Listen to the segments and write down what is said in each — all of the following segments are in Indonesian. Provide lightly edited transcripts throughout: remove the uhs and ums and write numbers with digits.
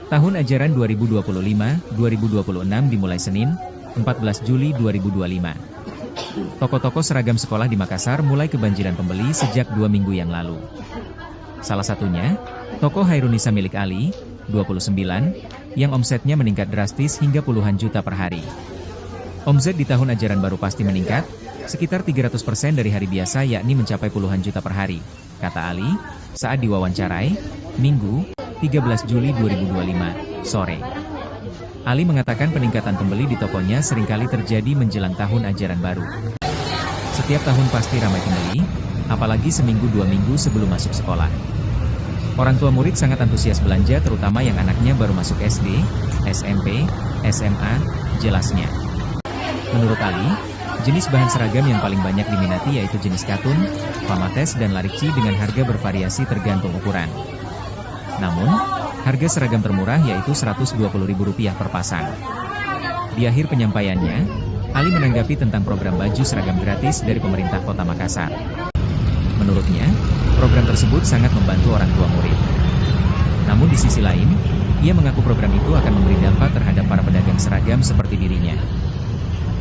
Tahun ajaran 2025-2026 dimulai Senin, 14 Juli 2025. Toko-toko seragam sekolah di Makassar mulai kebanjiran pembeli sejak 2 minggu yang lalu. Salah satunya, toko Hairunisa milik Ali, 29, yang omsetnya meningkat drastis hingga puluhan juta per hari. Omset di tahun ajaran baru pasti meningkat, sekitar 300% dari hari biasa yakni mencapai puluhan juta per hari, kata Ali, saat diwawancarai, Minggu, 13 Juli 2025, sore. Ali mengatakan peningkatan pembeli di tokonya seringkali terjadi menjelang tahun ajaran baru. Setiap tahun pasti ramai pembeli, apalagi seminggu 2 minggu sebelum masuk sekolah. Orang tua murid sangat antusias belanja terutama yang anaknya baru masuk SD, SMP, SMA, jelasnya. Menurut Ali, jenis bahan seragam yang paling banyak diminati yaitu jenis katun, pamates dan larici dengan harga bervariasi tergantung ukuran. Namun, harga seragam termurah yaitu Rp120.000 per pasang. Di akhir penyampaiannya, Ali menanggapi tentang program baju seragam gratis dari pemerintah Kota Makassar. Menurutnya, program tersebut sangat membantu orang tua murid. Namun di sisi lain, ia mengaku program itu akan memberi dampak terhadap para pedagang seragam seperti dirinya.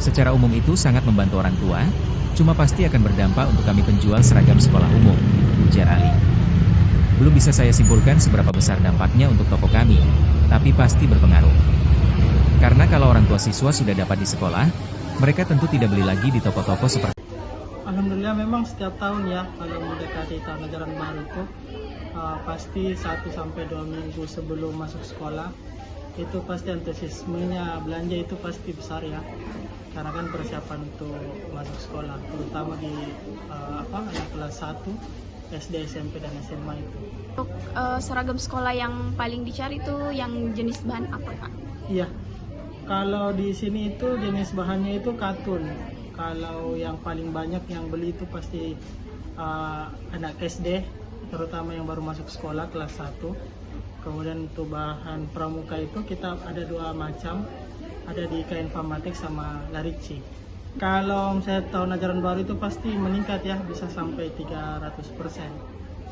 Secara umum itu sangat membantu orang tua, cuma pasti akan berdampak untuk kami penjual seragam sekolah umum, ujar Ali. Belum bisa saya simpulkan seberapa besar dampaknya untuk toko kami, tapi pasti berpengaruh. Karena kalau orang tua siswa sudah dapat di sekolah, mereka tentu tidak beli lagi di toko-toko seperti. Alhamdulillah memang setiap tahun ya, kalau mendekati tahun ajaran baru itu, pasti 1-2 minggu sebelum masuk sekolah, itu pasti antusiasmenya belanja itu pasti besar ya. Karena kan persiapan untuk masuk sekolah, terutama di anak kelas 1, SD, SMP, dan SMA itu. Untuk seragam sekolah yang paling dicari itu yang jenis bahan apa, Pak? Iya, kalau di sini itu jenis bahannya itu katun. Kalau yang paling banyak yang beli itu pasti anak SD, terutama yang baru masuk sekolah kelas 1. Kemudian untuk bahan pramuka itu kita ada 2 macam, ada di kain pamatik sama larici. Kalau misalnya tahun ajaran baru itu pasti meningkat ya, bisa sampai 300%.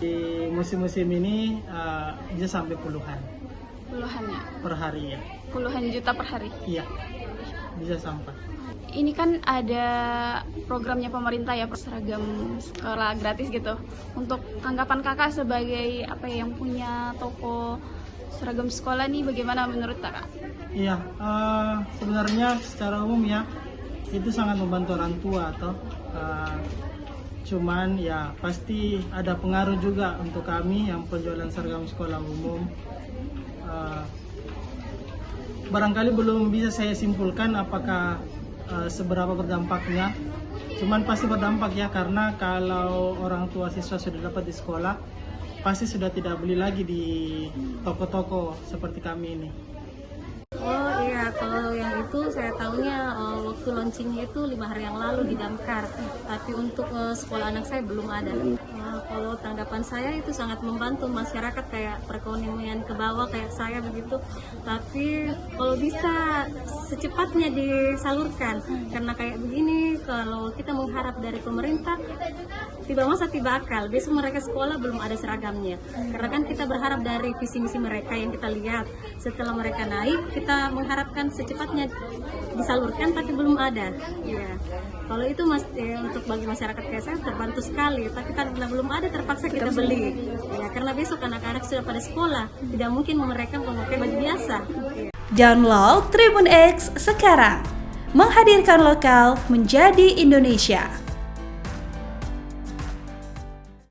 Di musim-musim ini bisa sampai puluhan. Puluhan ya? Per hari ya. Puluhan juta per hari? Iya, bisa sampai. Ini kan ada programnya pemerintah ya, seragam sekolah gratis gitu. Untuk tanggapan kakak sebagai yang punya toko seragam sekolah nih, bagaimana menurut kakak? Iya, sebenarnya secara umum ya, itu sangat membantu orang tua cuman ya pasti ada pengaruh juga untuk kami yang penjualan seragam sekolah umum. Barangkali belum bisa saya simpulkan apakah seberapa berdampaknya, cuman pasti berdampak ya, karena kalau orang tua siswa sudah dapat di sekolah pasti sudah tidak beli lagi di toko-toko seperti kami ini. Oh iya, kalau yang itu saya tahunya waktu launchingnya itu 5 hari yang lalu di Damkar, tapi untuk sekolah anak saya belum ada. Kalau tanggapan saya itu sangat membantu masyarakat kayak perekonomian ke bawah kayak saya begitu, tapi kalau bisa secepatnya disalurkan, karena kayak begini kalau kita mengharap dari pemerintah tiba masa tiba akal, besok mereka sekolah belum ada seragamnya, karena kan kita berharap dari visi misi mereka yang kita lihat setelah mereka naik, kita mengharapkan secepatnya disalurkan tapi belum ada ya. Kalau itu untuk bagi masyarakat kayak saya terbantu sekali, tapi karena belum ada terpaksa kita beli ya, karena besok anak-anak sudah pada sekolah, tidak mungkin mereka memakai baju biasa ya. Download Tribun X sekarang, menghadirkan lokal menjadi Indonesia.